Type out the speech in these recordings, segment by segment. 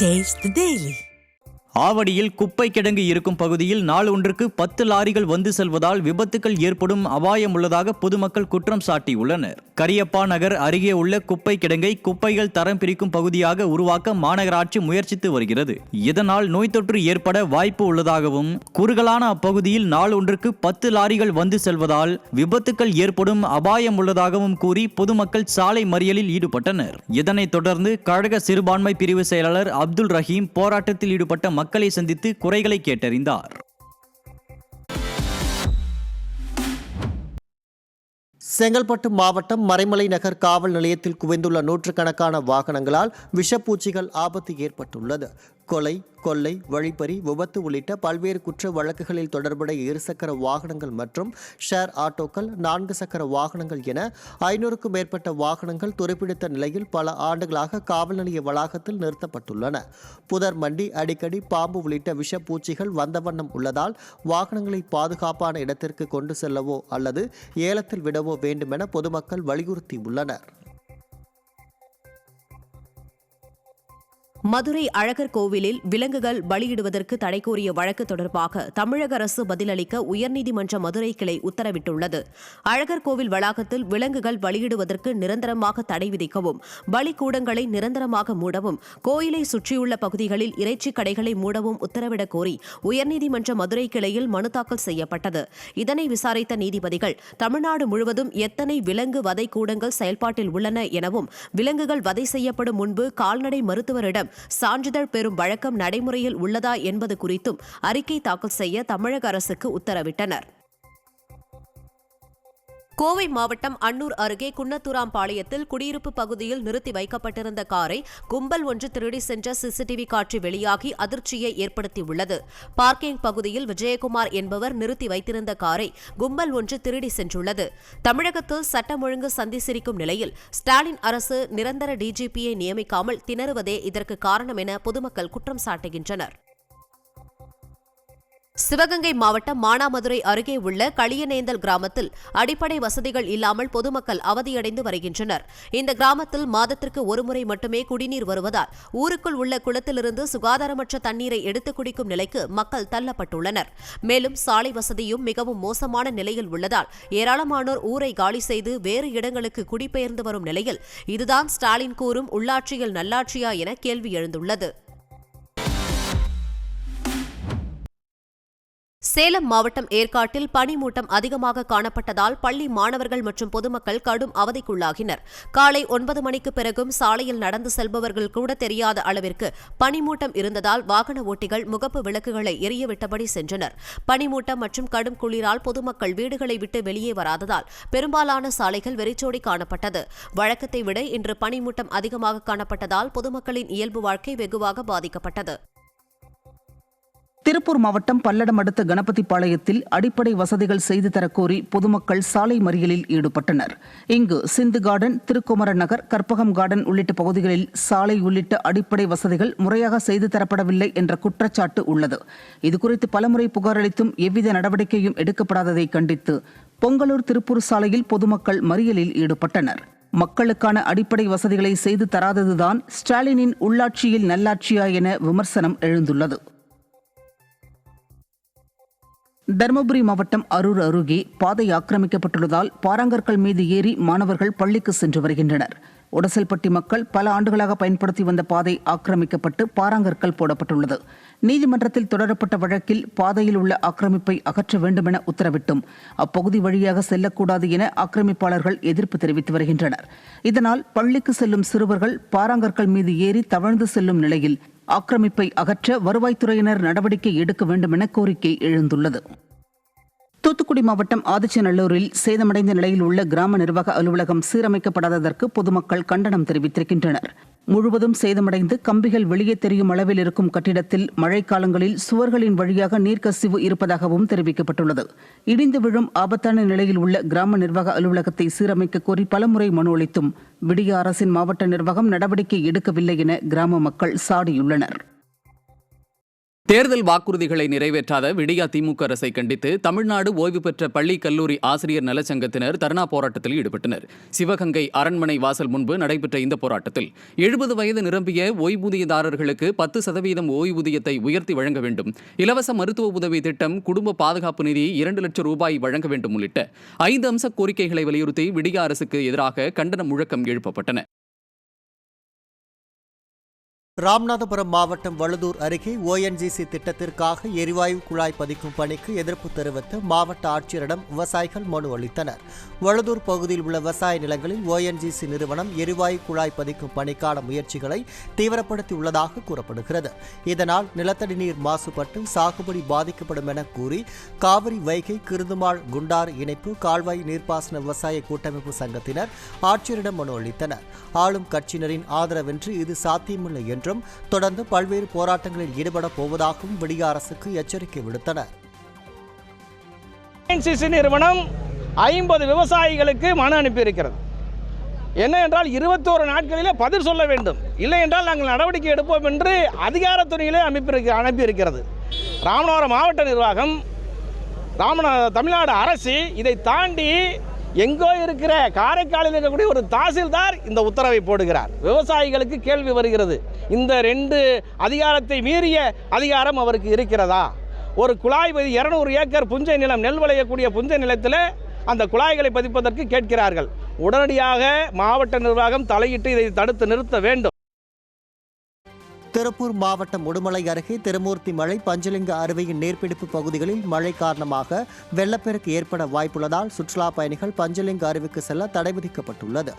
Taste the Daily. ஆவடியில் குப்பை கிடங்கு இருக்கும் பகுதியில் நாள் ஒன்றுக்கு 10 லாரிகள் வந்து செல்வதால் விபத்துக்கள் ஏற்படும் அபாயம் உள்ளதாக பொதுமக்கள் குற்றம் சாட்டியுள்ளனர். கரியப்பா நகர் அருகே உள்ள குப்பை கிடங்கை குப்பைகள் தரம் பிரிக்கும் பகுதியாக உருவாக்க மாநகராட்சி முயற்சித்து வருகிறது. இதனால் நோய் தொற்று ஏற்பட வாய்ப்பு உள்ளதாகவும், குறுகலான அப்பகுதியில் நாள் ஒன்றுக்கு 10 லாரிகள் வந்து செல்வதால் விபத்துக்கள் ஏற்படும் அபாயம் உள்ளதாகவும் கூறி பொதுமக்கள் சாலை மறியலில் ஈடுபட்டனர். இதனைத் தொடர்ந்து கழக சிறுபான்மை பிரிவு செயலாளர் அப்துல் ரஹீம் போராட்டத்தில் ஈடுபட்ட மக்களை சந்தித்து குறைகளை கேட்டறிந்தார். செங்கல்பட்டு மாவட்டம் மறைமலை நகர் காவல் நிலையத்தில் குவிந்துள்ள நூற்றுக்கணக்கான வாகனங்களால் விஷப்பூச்சிகள் ஆபத்து ஏற்பட்டுள்ளது. கொலை, கொள்ளை, வழிப்பறி, விபத்து உள்ளிட்ட பல்வேறு குற்ற வழக்குகளில் தொடர்புடைய இருசக்கர வாகனங்கள் மற்றும் ஷேர் ஆட்டோக்கள், 4 சக்கர வாகனங்கள் என 500க்கும் மேற்பட்ட வாகனங்கள் துருப்பிடித்த நிலையில் பல ஆண்டுகளாக காவல் நிலைய வளாகத்தில் நிறுத்தப்பட்டுள்ளன. புதர் மண்டி, அடிக்கடி பாம்பு உள்ளிட்ட விஷப்பூச்சிகள் வந்த வண்ணம் உள்ளதால் வாகனங்களை பாதுகாப்பான இடத்திற்கு கொண்டு செல்லவோ அல்லது ஏலத்தில் விடவோ வேண்டுமென பொதுமக்கள் வலியுறுத்தியுள்ளனர். மதுரை அழகர் கோவிலில் விலங்குகள் பலியிடுவதற்கு தடை கோரிய வழக்கு தொடர்பாக தமிழக அரசு பதிலளிக்க உயர்நீதிமன்ற மதுரை கிளை உத்தரவிட்டுள்ளது. அழகர் கோவில் வளாகத்தில் விலங்குகள் பலியிடுவதற்கு நிரந்தரமாக தடை விதிக்கவும், பலிக்கூடங்களை நிரந்தரமாக மூடவும், கோயிலை சுற்றியுள்ள பகுதிகளில் இறைச்சி கடைகளை மூடவும் உத்தரவிடக் கோரி உயர்நீதிமன்ற மதுரை கிளையில் மனு தாக்கல் செய்யப்பட்டது. இதனை விசாரித்த நீதிபதிகள், தமிழ்நாடு முழுவதும் எத்தனை விலங்கு வதை கூடங்கள் செயல்பாட்டில் உள்ளன எனவும், விலங்குகள் வதை செய்யப்படும் முன்பு கால்நடை மருத்துவரிடம் சான்றிதழ் பெறும் வழக்கம் நடைமுறையில் உள்ளதா என்பது குறித்தும் அறிக்கை தாக்கல் செய்ய தமிழக அரசுக்கு உத்தரவிட்டனர். கோவை மாவட்டம் அன்னூர் அருகே குன்னத்தூராம்பாளையத்தில் குடியிருப்பு பகுதியில் நிறுத்தி வைக்கப்பட்டிருந்த காரை கும்பல் ஒன்று திருடி சென்ற சிசிடிவி காட்சி வெளியாகி அதிர்ச்சியை ஏற்படுத்தியுள்ளது. பார்க்கிங் பகுதியில் விஜயகுமார் என்பவர் நிறுத்தி வைத்திருந்த காரை கும்பல் ஒன்று திருடி சென்றுள்ளது. தமிழகத்தில் சட்டம் ஒழுங்கு சந்தி சிரிக்கும் நிலையில் ஸ்டாலின் அரசு நிரந்தர டிஜிபியை நியமிக்காமல் திணறுவதே இதற்கு காரணம் என பொதுமக்கள் குற்றம் சாட்டுகின்றனர். சிவகங்கை மாவட்டம் மானாமதுரை அருகே உள்ள களியநேந்தல் கிராமத்தில் அடிப்படை வசதிகள் இல்லாமல் பொதுமக்கள் அவதியடைந்து வருகின்றனர். இந்த கிராமத்தில் மாதத்திற்கு ஒருமுறை மட்டுமே குடிநீர் வருவதால் ஊருக்குள் உள்ள குளத்திலிருந்து சுகாதாரமற்ற தண்ணீரை எடுத்துக் குடிக்கும் நிலைக்கு மக்கள் தள்ளப்பட்டுள்ளனர். மேலும் சாலை வசதியும் மிகவும் மோசமான நிலையில் உள்ளதால் ஏராளமானோர் ஊரை காலி செய்து வேறு இடங்களுக்கு குடிபெயர்ந்து வரும் நிலையில் இதுதான் ஸ்டாலின் கூறும் உள்ளாட்சியில் நல்லாட்சியா என கேள்வி எழுந்துள்ளது. சேலம் மாவட்டம் ஏற்காட்டில் பனிமூட்டம் அதிகமாக காணப்பட்டதால் பள்ளி மாணவர்கள் மற்றும் பொதுமக்கள் கடும் அவதிக்குள்ளாகினர். காலை 9 மணிக்கு பிறகும் சாலையில் நடந்து செல்பவர்கள் கூட தெரியாத அளவிற்கு பனிமூட்டம் இருந்ததால் வாகன ஓட்டிகள் முகப்பு விளக்குகளை எரியவிட்டபடி சென்றனர். பனிமூட்டம் மற்றும் கடும் குளிரால் பொதுமக்கள் வீடுகளை விட்டு வெளியே வராததால் பெரும்பாலான சாலைகள் வெறிச்சோடி காணப்பட்டது. வழக்கத்தை விட இன்று பனிமூட்டம் அதிகமாக காணப்பட்டதால் பொதுமக்களின் இயல்பு வாழ்க்கை வெகுவாக பாதிக்கப்பட்டது. திருப்பூர் மாவட்டம் பல்லடம் அடுத்த கணபதிபாளையத்தில் அடிப்படை வசதிகள் செய்து தரக்கோரி பொதுமக்கள் சாலை மறியலில் ஈடுபட்டனர். இங்கு சிந்து கார்டன், திருக்குமரன் நகர், கற்பகம் கார்டன் உள்ளிட்ட பகுதிகளில் சாலை உள்ளிட்ட அடிப்படை வசதிகள் முறையாக செய்து தரப்படவில்லை என்ற குற்றச்சாட்டு உள்ளது. இதுகுறித்து பலமுறை புகார் அளித்தும் எவ்வித நடவடிக்கையும் எடுக்கப்படாததை கண்டித்து பொங்கலூர் திருப்பூர் சாலையில் பொதுமக்கள் மறியலில் ஈடுபட்டனர். மக்களுக்கான அடிப்படை வசதிகளை செய்து தராததுதான் ஸ்டாலினின் உள்ளாட்சியில் நல்லாட்சியா என விமர்சனம் எழுந்துள்ளது. தருமபுரி மாவட்டம் அரூர் அருகே பாதை ஆக்கிரமிக்கப்பட்டுள்ளதால் பாறாங்கற்கள் மீது ஏறி மாணவர்கள் பள்ளிக்கு சென்று வருகின்றனர். உடசல்பட்டி மக்கள் பல ஆண்டுகளாக பயன்படுத்தி வந்த பாதை ஆக்கிரமிக்கப்பட்டு பாறாங்கற்கள் போடப்பட்டுள்ளது. நீதிமன்றத்தில் தொடரப்பட்ட வழக்கில் பாதையில் உள்ள ஆக்கிரமிப்பை அகற்ற வேண்டுமென உத்தரவிட்டும் அப்பகுதி வழியாக செல்லக்கூடாது என ஆக்கிரமிப்பாளர்கள் எதிர்ப்பு தெரிவித்து வருகின்றனர். இதனால் பள்ளிக்கு செல்லும் சிறுவர்கள் பாறாங்கற்கள் மீது ஏறி தவழ்ந்து செல்லும் நிலையில் ஆக்கிரமிப்பை அகற்ற வருவாய்த்துறையினர் நடவடிக்கை எடுக்க வேண்டும் என கோரிக்கை எழுந்துள்ளது. தூத்துக்குடி மாவட்டம் ஆதிச்சநல்லூரில் சேதமடைந்த நிலையில் உள்ள கிராம நிர்வாக அலுவலகம் சீரமைக்கப்படாததற்கு பொதுமக்கள் கண்டனம் தெரிவித்திருக்கின்றனர். முழுவதும் சேதமடைந்து கம்பிகள் வெளியே தெரியும் அளவில் இருக்கும் கட்டிடத்தில் மழைக்காலங்களில் சுவர்களின் வழியாக நீர்க்கசிவு இருப்பதாகவும் தெரிவிக்கப்பட்டுள்ளது. இடிந்து விழும் ஆபத்தான நிலையில் உள்ள கிராம நிர்வாக அலுவலகத்தை சீரமைக்க கோரி பலமுறை மனு அளித்தும் விடிய அரசின் மாவட்ட நிர்வாகம் நடவடிக்கை எடுக்கவில்லை என கிராம மக்கள் சாடியுள்ளனர். தேர்தல் வாக்குறுதிகளை நிறைவேற்றாத விடியா திமுக அரசை கண்டித்து தமிழ்நாடு ஓய்வு பெற்ற பள்ளி கல்லூரி ஆசிரியர் நலச்சங்கத்தினர் தர்ணா போராட்டத்தில் ஈடுபட்டனர். சிவகங்கை அரண்மனை வாசல் முன்பு நடைபெற்ற இந்த போராட்டத்தில் 70 வயது நிரம்பிய ஓய்வூதியதாரர்களுக்கு 10% ஓய்வூதியத்தை உயர்த்தி வழங்க வேண்டும், இலவச மருத்துவ உதவி திட்டம், குடும்ப பாதுகாப்பு நிதி 2 லட்சம் ரூபாய் வழங்க வேண்டும் உள்ளிட்ட 5 அம்ச கோரிக்கைகளை வலியுறுத்தி விடியா அரசுக்கு எதிராக கண்டன முழக்கம் எழுப்பப்பட்டன. ராமநாதபுரம் மாவட்டம் வழுதூர் அருகே ONGC திட்டத்திற்காக எரிவாயு குழாய் பதிக்கும் பணிக்கு எதிர்ப்பு தெரிவித்து மாவட்ட ஆட்சியரிடம் விவசாயிகள் மனு அளித்தனர். வழுதூர் பகுதியில் உள்ள விவசாய நிலங்களில் ONGC நிறுவனம் எரிவாயு குழாய் பதிக்கும் பணிக்கான முயற்சிகளை தீவிரப்படுத்தி உள்ளதாக கூறப்படுகிறது. இதனால் நிலத்தடி நீர் மாசுபட்டு சாகுபடி பாதிக்கப்படும் என கூறி காவிரி, வைகை, கிருதுமாள், குண்டாறு இணைப்பு கால்வாய் நீர்ப்பாசன விவசாய கூட்டமைப்பு சங்கத்தினர் ஆட்சியரிடம் மனு அளித்தனர். ஆளும் கட்சியினரின் ஆதரவின்றி இது சாத்தியமில்லை என்றும் தொடர்ந்து பல்வேறு போராட்டங்களில் ஈடுபட போவதாகவும் விடியா அரசுக்கு எச்சரிக்கை விடுத்தனர். ONGC நிறுவனம் 50 விவசாயிகளுக்கு மனு அனுப்பியிருக்கிறது. என்ன என்றால் 21 நாட்களிலே பதில் சொல்ல வேண்டும், இல்லை என்றால் நாங்கள் நடவடிக்கை எடுப்போம் என்று அதிகாரத்துறையிலே அனுப்பியிருக்கிறது. ராமநாதபுரம் மாவட்ட நிர்வாகம், தமிழ்நாடு அரசு இதை தாண்டி எங்கோ இருக்கிற காரைக்காலில் இருக்கக்கூடிய ஒரு தாசில்தார் இந்த உத்தரவை போடுகிறார். விவசாயிகளுக்கு கேள்வி வருகிறது, இந்த 2 அதிகாரத்தை மீறிய அதிகாரம் அவருக்கு இருக்கிறதா? ஒரு குழாய் 200 ஏக்கர் புஞ்சை நிலம், நெல் விளையக்கூடிய புஞ்சை நிலத்தில் அந்த குழாய்களை பதிப்பதற்கு கேட்கிறார்கள். உடனடியாக மாவட்ட நிர்வாகம் தலையிட்டு இதை தடுத்து நிறுத்த வேண்டும். திருப்பூர் மாவட்டம் உடுமலை அருகே திருமூர்த்தி மலை, பஞ்சலிங்க அருவியின் நீர்பிடிப்பு பகுதிகளில் மழை காரணமாக வெள்ளப்பெருக்கு ஏற்பட வாய்ப்புள்ளதால் சுற்றுலா பயணிகள் பஞ்சலிங்க அருவிக்கு செல்ல தடை விதிக்கப்பட்டுள்ளது.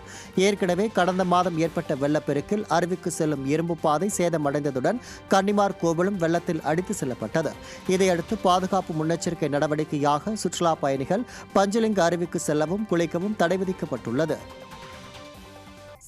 ஏற்கனவே கடந்த மாதம் ஏற்பட்ட வெள்ளப்பெருக்கில் அருவிக்கு செல்லும் இரும்பு பாதை சேதமடைந்ததுடன் கன்னிமார் கோவிலும் வெள்ளத்தில் அடித்து செல்லப்பட்டது. இதையடுத்து பாதுகாப்பு முன்னெச்சரிக்கை நடவடிக்கையாக சுற்றுலா பயணிகள் பஞ்சலிங்க அருவிக்கு செல்லவும் குளிக்கவும் தடை விதிக்கப்பட்டுள்ளது.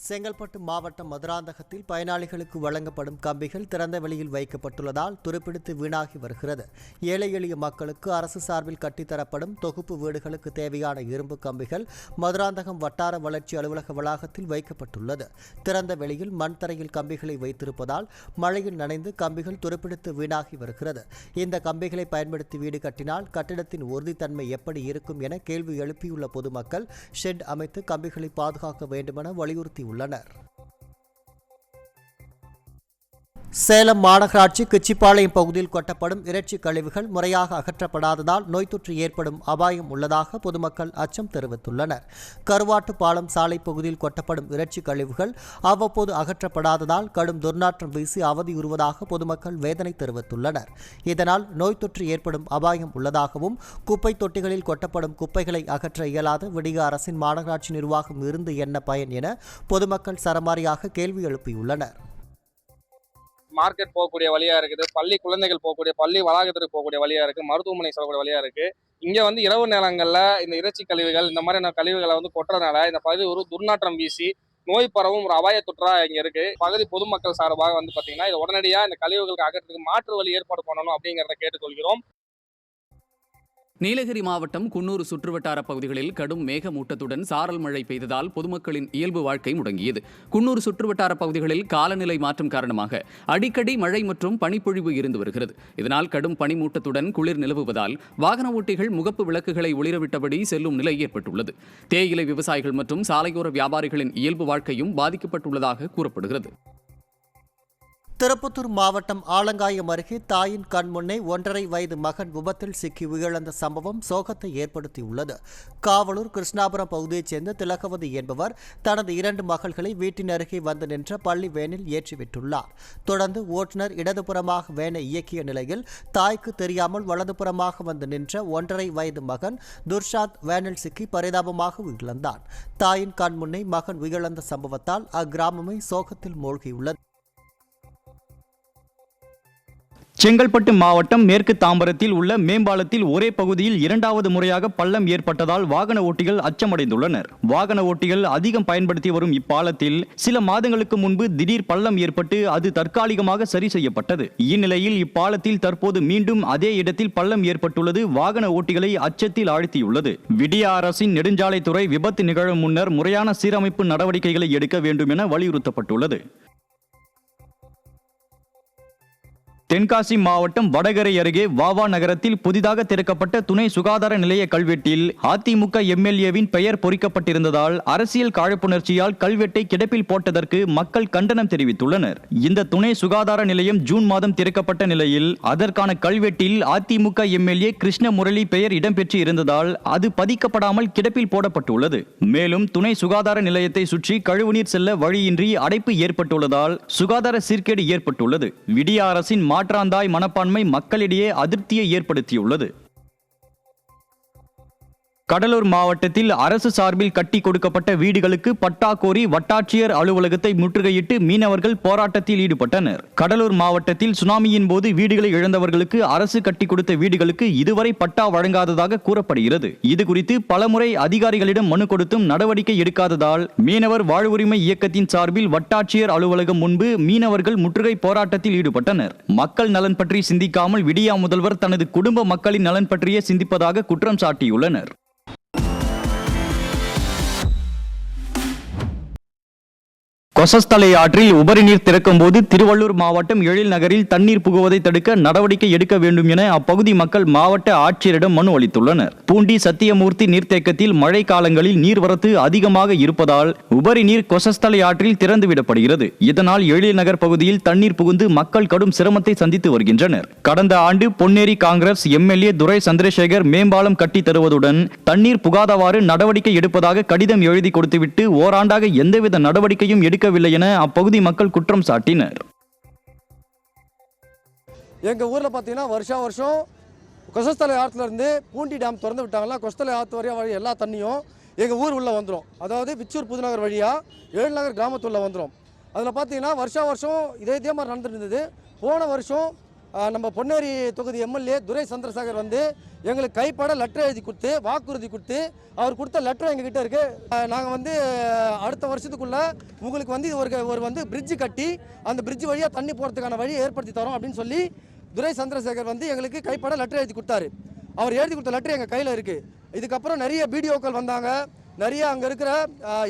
செங்கல்பட்டு மாவட்டம் மதுராந்தகத்தில் பயனாளிகளுக்கு வழங்கப்படும் கம்பிகள் திறந்த வெளியில் வைக்கப்பட்டுள்ளதால் துருப்பிடித்து வீணாகி வருகிறது. ஏழை எளிய மக்களுக்கு அரசு சார்பில் கட்டித்தரப்படும் தொகுப்பு வீடுகளுக்கு தேவையான இரும்பு கம்பிகள் மதுராந்தகம் வட்டார வளர்ச்சி அலுவலக வளாகத்தில் வைக்கப்பட்டுள்ளது. திறந்த வெளியில் மண் தரையில் கம்பிகளை வைத்திருப்பதால் மழையில் நனைந்து கம்பிகள் துருப்பிடித்து வீணாகி வருகிறது. இந்த கம்பிகளை பயன்படுத்தி வீடு கட்டினால் கட்டிடத்தின் உறுதித்தன்மை எப்படி இருக்கும் என கேள்வி எழுப்பியுள்ள பொதுமக்கள் ஷெட் அமைத்து கம்பிகளை பாதுகாக்க வேண்டுமென வலியுறுத்தியுள்ளனர். சேலம் மாநகராட்சி கிச்சிப்பாளையம் பகுதியில் கொட்டப்படும் இறைச்சி கழிவுகள் முறையாக அகற்றப்படாததால் நோய் தொற்று ஏற்படும் அபாயம் உள்ளதாக பொதுமக்கள் அச்சம் தெரிவித்துள்ளனர். கருவாட்டு பாலம் சாலை பகுதியில் கொட்டப்படும் இறைச்சி கழிவுகள் அவ்வப்போது அகற்றப்படாததால் கடும் துர்நாற்றம் வீசி அவதியுறுவதாக பொதுமக்கள் வேதனை தெரிவித்துள்ளனர். இதனால் நோய் தொற்று ஏற்படும் அபாயம் உள்ளதாகவும் குப்பை தொட்டிகளில் கொட்டப்படும் குப்பைகளை அகற்ற இயலாத விடியா அரசின் மாநகராட்சி நிர்வாகம் இருந்து என்ன பயன் என பொதுமக்கள் சரமாரியாக கேள்வி எழுப்பியுள்ளனர். மார்க்கெட் போகக்கூடிய வழியா இருக்குது, பள்ளி குழந்தைகள் போகக்கூடிய பள்ளி வளாகத்திற்கு போகக்கூடிய வழியா இருக்கு, மருத்துவமனை செல்லக்கூடிய வழியா இருக்கு. இங்க வந்து இரவு நேரங்கள்ல இந்த இறைச்சி கழிவுகள் இந்த மாதிரியான கழிவுகளை வந்து கொட்டுறதுனால இந்த பகுதி ஒரு துர்நாற்றம் வீசி நோய் பரவும் ஒரு அபாய தொற்றா இங்க இருக்கு. பகுதி பொதுமக்கள் சார்பாக வந்து பாத்தீங்கன்னா இது உடனடியா இந்த கழிவுகளுக்கு அகற்றத்துக்கு மாற்று வழி ஏற்பாடு பண்ணணும் அப்படிங்கிறத கேட்டுக்கொள்கிறோம். நீலகிரி மாவட்டம் குன்னூர் சுற்றுவட்டார பகுதிகளில் கடும் மேகமூட்டத்துடன் சாரல் மழை பெய்ததால் பொதுமக்களின் இயல்பு வாழ்க்கை முடங்கியது. குன்னூர் சுற்றுவட்டார பகுதிகளில் காலநிலை மாற்றம் காரணமாக அடிக்கடி மழை மற்றும் பனிப்பொழிவு இருந்து வருகிறது. இதனால் கடும் பனிமூட்டத்துடன் குளிர் நிலவுவதால் வாகன ஓட்டிகள் முகப்பு விளக்குகளை ஒளிரவிட்டபடி செல்லும் நிலை ஏற்பட்டுள்ளது. தேயிலை விவசாயிகள் மற்றும் சாலையோர வியாபாரிகளின் இயல்பு வாழ்க்கையும் பாதிக்கப்பட்டுள்ளதாக கூறப்படுகிறது. திருப்பத்தூர் மாவட்டம் ஆலங்காயம் அருகே தாயின் கண் முன்னே 1.5 வயது மகன் விபத்தில் சிக்கி உயிரிழந்த சம்பவம் சோகத்தை ஏற்படுத்தியுள்ளது. காவலூர் கிருஷ்ணாபுரம் பகுதியைச் சேர்ந்த திலகவதி என்பவர் தனது 2 மகள்களை வீட்டின் அருகே வந்து நின்ற பள்ளி வேனில் ஏற்றிவிட்டுள்ளார். தொடர்ந்து ஓட்டுநர் இடதுபுறமாக வேனை இயக்கிய நிலையில் தாய்க்கு தெரியாமல் வலதுபுறமாக வந்து நின்ற 1.5 வயது மகன் துர்ஷாந்த் வேனில் சிக்கி பரிதாபமாக உயிரிழந்தான். தாயின் கண் முன்னே மகன் உயிரிழந்த சம்பவத்தால் அக்கிராமமே சோகத்தில் மூழ்கியுள்ளது. செங்கல்பட்டு மாவட்டம் மேற்கு தாம்பரத்தில் உள்ள மேம்பாலத்தில் ஒரே பகுதியில் 2வது முறையாக பள்ளம் ஏற்பட்டதால் வாகன ஓட்டிகள் அச்சமடைந்துள்ளனர். வாகன ஓட்டிகள் அதிகம் பயன்படுத்தி வரும் இப்பாலத்தில் சில மாதங்களுக்கு முன்பு திடீர் பள்ளம் ஏற்பட்டு அது தற்காலிகமாக சரி செய்யப்பட்டது. இந்நிலையில் இப்பாலத்தில் தற்போது மீண்டும் அதே இடத்தில் பள்ளம் ஏற்பட்டுள்ளது வாகன ஓட்டிகளை அச்சத்தில் ஆழ்த்தியுள்ளது. விடியா அரசின் நெடுஞ்சாலைத்துறை விபத்து நிகழும் முன்னர் முறையான சீரமைப்பு நடவடிக்கைகளை எடுக்க வேண்டும் என வலியுறுத்தப்பட்டுள்ளது. தென்காசி மாவட்டம் வடகரை அருகே வாவா நகரத்தில் புதிதாக திறக்கப்பட்ட துணை சுகாதார நிலைய கல்வெட்டில் அதிமுக எம்எல்ஏவின் பெயர் பொறிக்கப்பட்டிருந்ததால் அரசியல் காழ்ப்புணர்ச்சியால் கல்வெட்டை கிடப்பில் போட்டதற்கு மக்கள் கண்டனம் தெரிவித்துள்ளனர். இந்த துணை சுகாதார நிலையம் ஜூன் மாதம் திறக்கப்பட்ட நிலையில் அதற்கான கல்வெட்டில் அதிமுக எம்எல்ஏ கிருஷ்ண முரளி பெயர் இடம்பெற்று இருந்ததால் அது பதிக்கப்படாமல் கிடப்பில் போடப்பட்டுள்ளது. மேலும் துணை சுகாதார நிலையத்தை சுற்றி கழிவுநீர் செல்ல வழியின்றி அடைப்பு ஏற்பட்டுள்ளதால் சுகாதார சீர்கேடு ஏற்பட்டுள்ளது. விடிய அரசின் மாற்றாந்தாய் மனப்பான்மை மக்களிடையே அதிருப்தியை ஏற்படுத்தியுள்ளது. கடலூர் மாவட்டத்தில் அரசு சார்பில் கட்டி கொடுக்கப்பட்ட வீடுகளுக்கு பட்டா கோரி வட்டாட்சியர் அலுவலகத்தை முற்றுகையிட்டு மீனவர்கள் போராட்டத்தில் ஈடுபட்டனர். கடலூர் மாவட்டத்தில் சுனாமியின் போது வீடுகளை இழந்தவர்களுக்கு அரசு கட்டி கொடுத்த வீடுகளுக்கு இதுவரை பட்டா வழங்காததாக கூறப்படுகிறது. இதுகுறித்து பலமுறை அதிகாரிகளிடம் மனு கொடுத்தும் நடவடிக்கை எடுக்காததால் மீனவர் வாழ்வுரிமை இயக்கத்தின் சார்பில் வட்டாட்சியர் அலுவலகம் முன்பு மீனவர்கள் முற்றுகை போராட்டத்தில் ஈடுபட்டனர். மக்கள் நலன் பற்றி சிந்திக்காமல் விடியா முதல்வர் தனது குடும்ப மக்களின் நலன் பற்றியே சிந்திப்பதாக குற்றம் சாட்டியுள்ளனர். கொசஸ்தலை ஆற்றில் உபரி நீர் திறக்கும் போது திருவள்ளூர் மாவட்டம் எழில் நகரில் தண்ணீர் புகுவதை தடுக்க நடவடிக்கை எடுக்க வேண்டும் என அப்பகுதி மக்கள் மாவட்ட ஆட்சியரிடம் மனு அளித்துள்ளனர். பூண்டி சத்தியமூர்த்தி நீர்த்தேக்கத்தில் மழை காலங்களில் நீர்வரத்து அதிகமாக இருப்பதால் உபரி நீர் கொசஸ்தலை ஆற்றில் திறந்துவிடப்படுகிறது. இதனால் எழில் நகர் பகுதியில் தண்ணீர் புகுந்து மக்கள் கடும் சிரமத்தை சந்தித்து வருகின்றனர். கடந்த ஆண்டு பொன்னேரி காங்கிரஸ் எம்எல்ஏ துரை சந்திரசேகர் மேம்பாலம் கட்டி தருவதுடன் தண்ணீர் புகாதவாறு நடவடிக்கை எடுப்பதாக கடிதம் எழுதி கொடுத்துவிட்டு ஓராண்டாக எந்தவித நடவடிக்கையும் எடுக்க என அப்பகுதி மக்கள் குற்றம் சாட்டினர். எங்க ஊர்ல பாத்தீங்கன்னா வருஷம் கொசஸ்தலை ஆற்றுல இருந்து பூண்டி டேம் திறந்து விட்டாங்களா, கொசஸ்தலை ஆற்று வழியா எல்லா தண்ணியும் எங்க ஊர் உள்ள வந்துடும். அதாவது விச்சூர் புதுநகர் வழியா எழில்நகர் கிராமத்துள்ள வந்துடும். அதில் பார்த்தீங்கன்னா வருஷம் இதே மாதிரி நடந்துட்டு இருந்தது. போன வருஷம் நம்ம பொன்னேரி தொகுதி எம்எல்ஏ துரை சந்திரசேகர் வந்து எங்களுக்கு கைப்பட லெட்டர் எழுதி கொடுத்து வாக்குறுதி கொடுத்து அவர் கொடுத்த லெட்டர் எங்ககிட்ட இருக்குது. நாங்கள் வந்து அடுத்த வருஷத்துக்குள்ளே உங்களுக்கு வந்து ஒரு வந்து பிரிட்ஜு கட்டி அந்த பிரிட்ஜ் வழியாக தண்ணி போகிறதுக்கான வழியை ஏற்படுத்தி தரோம் அப்படின்னு சொல்லி துரை சந்திரசேகர் வந்து எங்களுக்கு கைப்பட லெட்டர் எழுதி கொடுத்தாரு. அவர் எழுதி கொடுத்த லெட்டர் எங்கள் கையில் இருக்குது. இதுக்கப்புறம் நிறைய பிடிஓக்கள் வந்தாங்க, நிறைய அங்கே இருக்கிற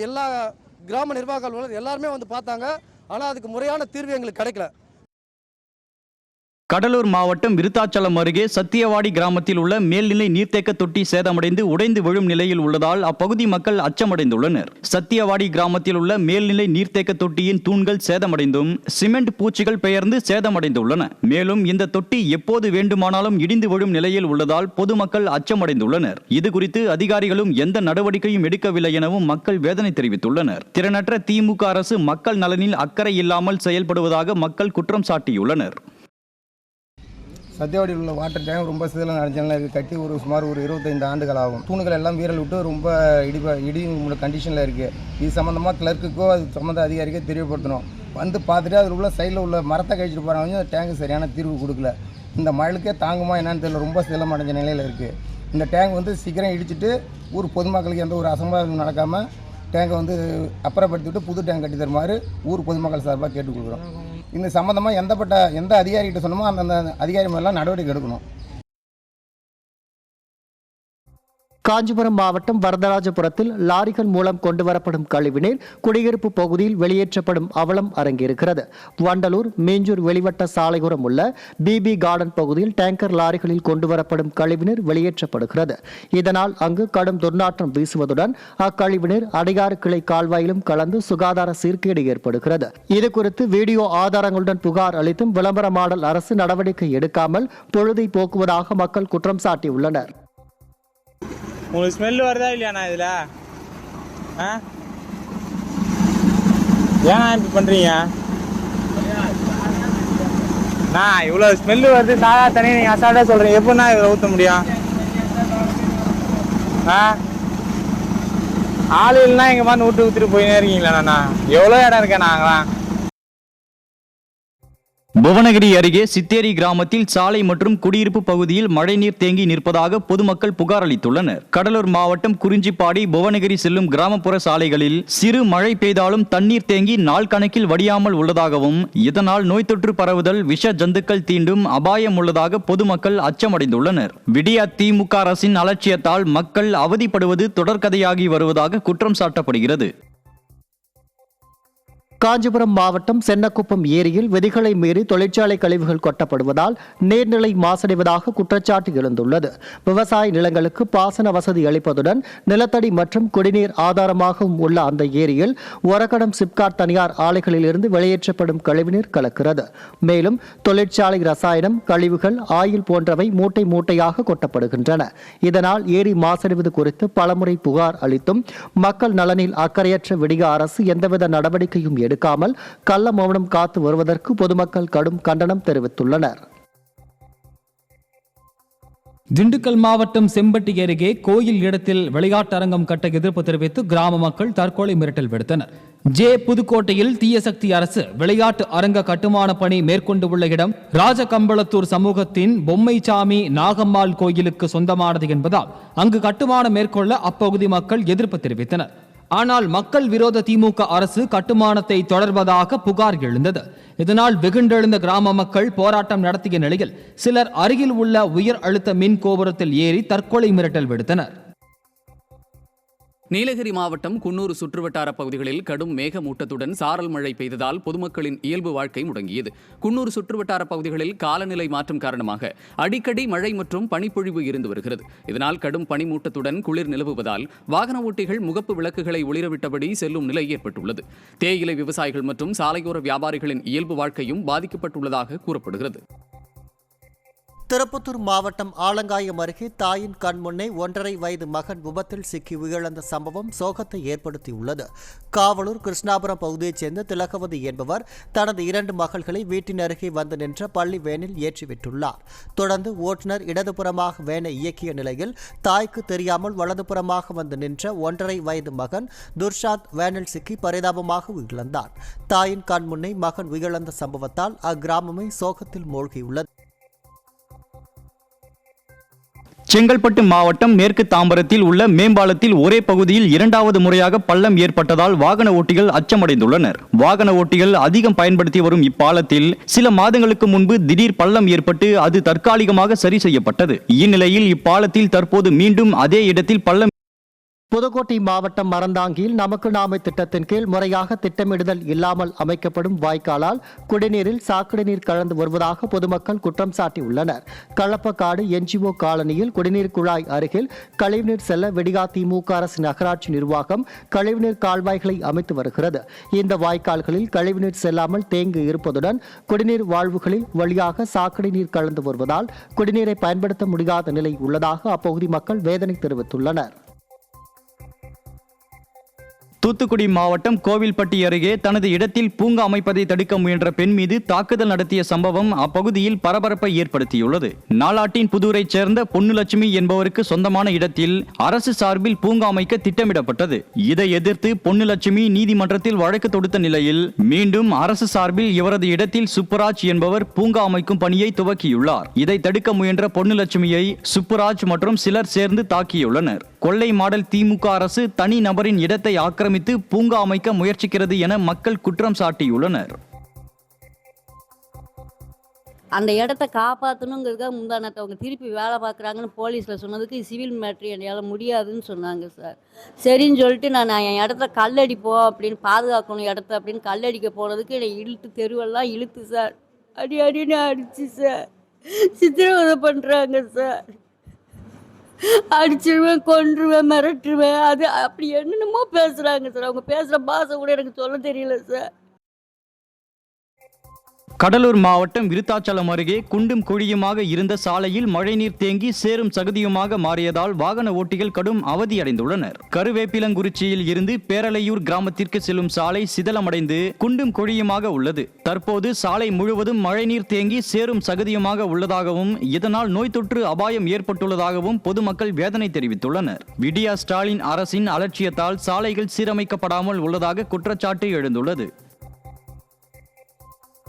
எல்லா கிராம நிர்வாகிகள் எல்லாருமே வந்து பார்த்தாங்க. ஆனால் அதுக்கு முறையான தீர்வு எங்களுக்கு கிடைக்கல. கடலூர் மாவட்டம் விருத்தாச்சலம் அருகே சத்தியவாடி கிராமத்தில் உள்ள மேல்நிலை நீர்த்தேக்க தொட்டி சேதமடைந்து உடைந்து விழும் நிலையில் உள்ளதால் அப்பகுதி மக்கள் அச்சமடைந்துள்ளனர். சத்தியவாடி கிராமத்தில் உள்ள மேல்நிலை நீர்த்தேக்க தொட்டியின் தூண்கள் சேதமடைந்தும் சிமெண்ட் பூச்சிகள் பெயர்ந்து சேதமடைந்துள்ளன. மேலும் இந்த தொட்டி எப்போது வேண்டுமானாலும் இடிந்து விழும் நிலையில் உள்ளதால் பொதுமக்கள் அச்சமடைந்துள்ளனர். இதுகுறித்து அதிகாரிகளும் எந்த நடவடிக்கையும் எடுக்கவில்லை எனவும் மக்கள் வேதனை தெரிவித்துள்ளனர். திறனற்ற திமுக அரசு மக்கள் நலனில் அக்கறை இல்லாமல் செயல்படுவதாக மக்கள் குற்றம் சாட்டியுள்ளனர். சத்தியவாடியில் உள்ள வாட்டர் டேங்க் ரொம்ப சிதிலம் அடைஞ்சலாம் இருக்குது. கட்டி சுமார் 25 ஆண்டுகள் ஆகும். தூணுகள் எல்லாம் வீரல் விட்டு ரொம்ப இடி கண்டிஷனில் இருக்குது. இது சம்மந்தமாக கிளர்க்குக்கோ அது சம்மந்த அதிகாரிக்கோ தெரியப்படுத்தணும். வந்து பார்த்துட்டு அதில் உள்ள சைடில் உள்ள மரத்தை கழிச்சிட்டு போகிறாங்க. அந்த டேங்கு சரியான தீர்வு கொடுக்கல. இந்த மழைக்கே தாங்குமா என்னன்னு தெரியல, ரொம்ப சிதிலம் அடைஞ்ச நிலையில் இருக்குது. இந்த டேங்க் வந்து சீக்கிரம் இடிச்சிட்டு ஊர் பொதுமக்களுக்கு எந்த ஒரு அசம்பாவிதம் நடக்காமல் டேங்கை வந்து அப்புறப்படுத்திவிட்டு புது டேங்க் கட்டி தருமாறு ஊர் பொதுமக்கள் சார்பாக கேட்டுக்கொள்கிறோம். இந்த சம்மந்தமாக எந்த அதிகாரிகிட்ட சொன்னமோ அந்த அதிகாரி மேலாம் நடவடிக்கை எடுக்கணும். காஞ்சிபுரம் மாவட்டம் வரதராஜபுரத்தில் லாரிகள் மூலம் கொண்டுவரப்படும் கழிவுநீர் குடியிருப்பு பகுதியில் வெளியேற்றப்படும் அவலம் அரங்கியிருக்கிறது. வண்டலூர் மீஞ்சூர் வெளிவட்ட சாலையோரம் உள்ள பிபி கார்டன் பகுதியில் டேங்கர் லாரிகளில் கொண்டுவரப்படும் கழிவுநீர் வெளியேற்றப்படுகிறது. இதனால் அங்கு கடும் துர்நாற்றம் வீசுவதுடன் அக்கழிவுநீர் அடையாறு கிளை கால்வாயிலும் கலந்து சுகாதார சீர்கேடு ஏற்படுகிறது. இதுகுறித்து வீடியோ ஆதாரங்களுடன் புகார் அளித்தும் விளம்பரமாடல் அரசு நடவடிக்கை எடுக்காமல் பொழுதை போக்குவதாக மக்கள் குற்றம் சாட்டியுள்ளனர். உங்களுக்கு ஸ்மெல் வருதா இல்லையாண்ணா இதில்? ஏன்னா இப்படி பண்ணுறீங்க? நான் இவ்வளோ ஸ்மெல்லு வருது சாதா தண்ணி நீங்கள் அசால்ட்டாக சொல்கிறீங்க. எப்படின்னா இதில் ஊற்ற முடியும்? ஆள் இல்லைன்னா எங்கள் மாதிரி விட்டு ஊற்றிட்டு போயினே இருக்கீங்களாண்ணா? எவ்வளோ இடம் இருக்கேன் நாங்களாம். புவனகிரி அருகே சித்தேரி கிராமத்தில் சாலை மற்றும் குடியிருப்பு பகுதியில் மழைநீர் தேங்கி நிற்பதாக பொதுமக்கள் புகார் அளித்துள்ளனர். கடலூர் மாவட்டம் குறிஞ்சிப்பாடி புவனகிரி செல்லும் கிராமப்புற சாலைகளில் சிறு மழை பெய்தாலும் தண்ணீர் தேங்கி நாள் கணக்கில் வடியாமல் உள்ளதாகவும் இதனால் நோய் தொற்று பரவுதல் விஷ ஜந்துக்கள் தீண்டும் அபாயம் உள்ளதாக பொதுமக்கள் அச்சமடைந்துள்ளனர். விடியா திமுக அரசின் அலட்சியத்தால் மக்கள் அவதிப்படுவது தொடர்கதையாகி வருவதாக குற்றம் சாட்டப்படுகிறது. காஞ்சிபுரம் மாவட்டம் சென்னக்குப்பம் ஏரியில் விதிகளை மீறி தொழிற்சாலை கழிவுகள் கொட்டப்படுவதால் நீர்நிலை மாசடைவதாக குற்றச்சாட்டு எழுந்துள்ளது. விவசாய நிலங்களுக்கு பாசன வசதி அளிப்பதுடன் நிலத்தடி மற்றும் குடிநீர் ஆதாரமாகவும் உள்ள அந்த ஏரியில் ஒரகடம் சிப்காட் தனியார் ஆலைகளிலிருந்து வெளியேற்றப்படும் கழிவுநீர் கலக்கிறது. மேலும் தொழிற்சாலை ரசாயனம், கழிவுகள், ஆயில் போன்றவை மூட்டை மூட்டையாக கொட்டப்படுகின்றன. இதனால் ஏரி மாசடைவது குறித்து பலமுறை புகார் அளித்தும் மக்கள் நலனில் அக்கறையற்ற விடிய அரசு எந்தவித நடவடிக்கையும் எடுக்காமல் கள்ள மௌனம் காத்து வருவதற்கு பொதுமக்கள் கடும் கண்டனம் தெரிவித்துள்ளனர். திண்டுக்கல் மாவட்டம் செம்பட்டி அருகே கோயில் இடத்தில் விளையாட்டு அரங்கம் கட்ட எதிர்ப்பு தெரிவித்து கிராம மக்கள் தற்கொலை மிரட்டல் விடுத்தனர். புதுக்கோட்டையில் தீயசக்தி அரசு விளையாட்டு அரங்க கட்டுமான பணி மேற்கொண்டு உள்ள இடம் ராஜகம்பளத்தூர் சமூகத்தின் பொம்மைச்சாமி நாகம்மாள் கோயிலுக்கு சொந்தமானது என்பதால் அங்கு கட்டுமானம் மேற்கொள்ள அப்பகுதி மக்கள் எதிர்ப்பு தெரிவித்தனர். ஆனால் மக்கள் விரோத திமுக அரசு கட்டுமானத்தை தொடர்வதாக புகார் எழுந்தது. இதனால் வெகுண்டெழுந்த கிராம மக்கள் போராட்டம் நடத்திய நிலையில் சிலர் அருகில் உள்ள உயர் அழுத்த மின் கோபுரத்தில் ஏறி தற்கொலை மிரட்டல் விடுத்தனர். நீலகிரி மாவட்டம் குன்னூர் சுற்றுவட்டார பகுதிகளில் கடும் மேகமூட்டத்துடன் சாரல் மழை பெய்ததால் பொதுமக்களின் இயல்பு வாழ்க்கை முடங்கியது. குன்னூர் சுற்றுவட்டார பகுதிகளில் காலநிலை மாற்றம் காரணமாக அடிக்கடி மழை மற்றும் பனிப்பொழிவு இருந்து வருகிறது. இதனால் கடும் பனிமூட்டத்துடன் குளிர் நிலவுவதால் வாகன ஓட்டிகள் முகப்பு விளக்குகளை ஒளிரவிட்டபடி செல்லும் நிலை ஏற்பட்டுள்ளது. தேயிலை விவசாயிகள் மற்றும் சாலையோர வியாபாரிகளின் இயல்பு வாழ்க்கையும் பாதிக்கப்பட்டுள்ளதாக கூறப்படுகிறது. திருப்பத்தூர் மாவட்டம் ஆலங்காயம் அருகே தாயின் கண் முன்னே 1.5 வயது மகன் விபத்தில் சிக்கி உயிரிழந்த சம்பவம் சோகத்தை ஏற்படுத்தியுள்ளது. காவலூர் கிருஷ்ணாபுரம் பகுதியைச் சேர்ந்த திலகவதி என்பவர் தனது 2 மகள்களை வீட்டின் அருகே வந்து நின்ற பள்ளி வேனில் ஏற்றிவிட்டுள்ளார். தொடர்ந்து ஓட்டுநர் இடதுபுறமாக வேனை இயக்கிய நிலையில் தாய்க்கு தெரியாமல் வலதுபுறமாக வந்து நின்ற 1.5 வயது மகன் துர்ஷாந்த் வேனில் சிக்கி பரிதாபமாக உயிரிழந்தார். தாயின் கண் முன்னே மகன் உயிரிழந்த சம்பவத்தால் அக்கிராமமே சோகத்தில் மூழ்கியுள்ளது. செங்கல்பட்டு மாவட்டம் மேற்கு தாம்பரத்தில் உள்ள மேம்பாலத்தில் ஒரே பகுதியில் 2வது முறையாக பள்ளம் ஏற்பட்டதால் வாகன ஓட்டிகள் அச்சமடைந்துள்ளனர். வாகன ஓட்டிகள் அதிகம் பயன்படுத்தி வரும் இப்பாலத்தில் சில மாதங்களுக்கு முன்பு திடீர் பள்ளம் ஏற்பட்டு அது தற்காலிகமாக சரி செய்யப்பட்டது. இந்நிலையில் இப்பாலத்தில் தற்போது மீண்டும் அதே இடத்தில் பள்ளம். புதுக்கோட்டை மாவட்டம் மறந்தாங்கியில் நமக்கு நாமே திட்டத்தின் கீழ் முறையாக திட்டமிடுதல் இல்லாமல் அமைக்கப்படும் வாய்க்காலால் குடிநீரில் சாக்கடை நீர் கலந்து வருவதாக பொதுமக்கள் குற்றம் சாட்டியுள்ளனர். களப்பக்காடு NGO காலனியில் குடிநீர் குழாய் அருகில் கழிவுநீர் செல்ல விடியா திமுக அரசு நகராட்சி நிர்வாகம் கழிவுநீர் கால்வாய்களை அமைத்து வருகிறது. இந்த வாய்க்கால்களில் கழிவுநீர் செல்லாமல் தேங்கி இருப்பதுடன் குடிநீர் வாழ்வுகளில் வழியாக சாக்கடை நீர் கலந்து வருவதால் குடிநீரை பயன்படுத்த முடியாத நிலை உள்ளதாக அப்பகுதி மக்கள் வேதனை தெரிவித்துள்ளனர். தூத்துக்குடி மாவட்டம் கோவில்பட்டி அருகே தனது இடத்தில் பூங்கா அமைப்பதை தடுக்க முயன்ற பெண் மீது தாக்குதல் நடத்திய சம்பவம் அப்பகுதியில் பரபரப்பை ஏற்படுத்தியுள்ளது. நாலாட்டின் புதூரைச் சேர்ந்த பொன்னுலட்சுமி என்பவருக்கு சொந்தமான இடத்தில் அரசு சார்பில் பூங்கா அமைக்க திட்டமிடப்பட்டது. இதை எதிர்த்து பொன்னுலட்சுமி நீதிமன்றத்தில் வழக்கு தொடுத்த நிலையில் மீண்டும் அரசு சார்பில் இவரது இடத்தில் சுப்புராஜ் என்பவர் பூங்கா அமைக்கும் பணியை துவக்கியுள்ளார். இதை தடுக்க முயன்ற பொன்னுலட்சுமியை சுப்புராஜ் மற்றும் சிலர் சேர்ந்து தாக்கியுள்ளனர். கொள்ளை மாடல் திமுக அரசு தனி நபரின் இடத்தை ஆக்கிரமித்து பூங்கா அமைக்க முயற்சிக்கிறது என மக்கள் குற்றம் சாட்டியுள்ளனர். அந்த இடத்த காப்பாற்றணுங்கிறதுக்காக முந்தானத்தை அவங்க திருப்பி வேலை பார்க்குறாங்கன்னு போலீஸில் சொன்னதுக்கு சிவில் மேட்ரு என்னால் முடியாதுன்னு சொன்னாங்க சார். சரின்னு சொல்லிட்டு நான் என் இடத்த கல்லடிப்போம் அப்படின்னு பாதுகாக்கணும் இடத்த அப்படின்னு கல்லடிக்க போனதுக்கு என்னை இழுத்து தெருவெல்லாம் இழுத்து சார் அடின்னு அடிச்சு சார் சித்திரவதை பண்ணுறாங்க சார். அடிச்சிருவேன், கொன்றுவேன், மிரட்டுருவேன், அது அப்படி என்னென்னமோ பேசுகிறாங்க சார். அவங்க பேசுகிற பாஷை கூட எனக்கு சொல்ல தெரியல சார். கடலூர் மாவட்டம் விருத்தாச்சலம் அருகே குண்டும் குழியுமாக இருந்த சாலையில் மழைநீர் தேங்கி சேரும் சகதியுமாக மாறியதால் வாகன ஓட்டிகள் கடும் அவதியடைந்துள்ளனர். கருவேப்பிலங்குறிச்சியில் இருந்து பேரலையூர் கிராமத்திற்கு செல்லும் சாலை சிதலமடைந்து குண்டும் குழியுமாக உள்ளது. தற்போது சாலை முழுவதும் மழைநீர் தேங்கி சேரும் சகதியுமாக உள்ளதாகவும் இதனால் நோய் தொற்று அபாயம் ஏற்பட்டுள்ளதாகவும் பொதுமக்கள் வேதனை தெரிவித்துள்ளனர். விடியா ஸ்டாலின் அரசின் அலட்சியத்தால் சாலைகள் சீரமைக்கப்படாமல் உள்ளதாக குற்றச்சாட்டு எழுந்துள்ளது.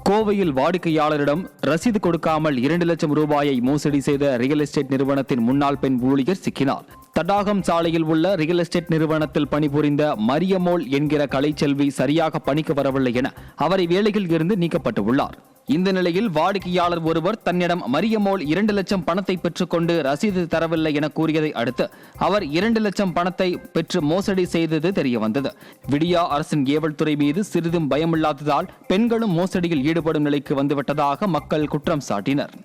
கோவையில் வாடிக்கையாளரிடம் ரசீது கொடுக்காமல் 2 லட்சம் ரூபாயை மோசடி செய்த ரியல் எஸ்டேட் நிறுவனத்தின் முன்னாள் பெண் ஊழியர் சிக்கினார். தடாகம் சாலையில் உள்ள ரியல் எஸ்டேட் நிறுவனத்தில் பணிபுரிந்த மரியமோல் என்கிற கலைச்செல்வி சரியாக பணிக்கு வரவில்லை என அவரை வேலையில் இருந்து நீக்கப்பட்டுள்ளார். இந்த நிலையில் வாடிக்கையாளர் ஒருவர் தன்னிடம் மரியமோல் 2 லட்சம் பணத்தை பெற்றுக்கொண்டு ரசீது தரவில்லை என கூறியதை அடுத்து அவர் 2 லட்சம் பணத்தை பெற்று மோசடி செய்தது தெரியவந்தது. விடியா அரசின் ஏவல் துறை மீது சிறிதும் பயமில்லாததால் பெண்களும் மோசடியில் ஈடுபடும் நிலைக்கு வந்துவிட்டதாக மக்கள் குற்றம் சாட்டினர்.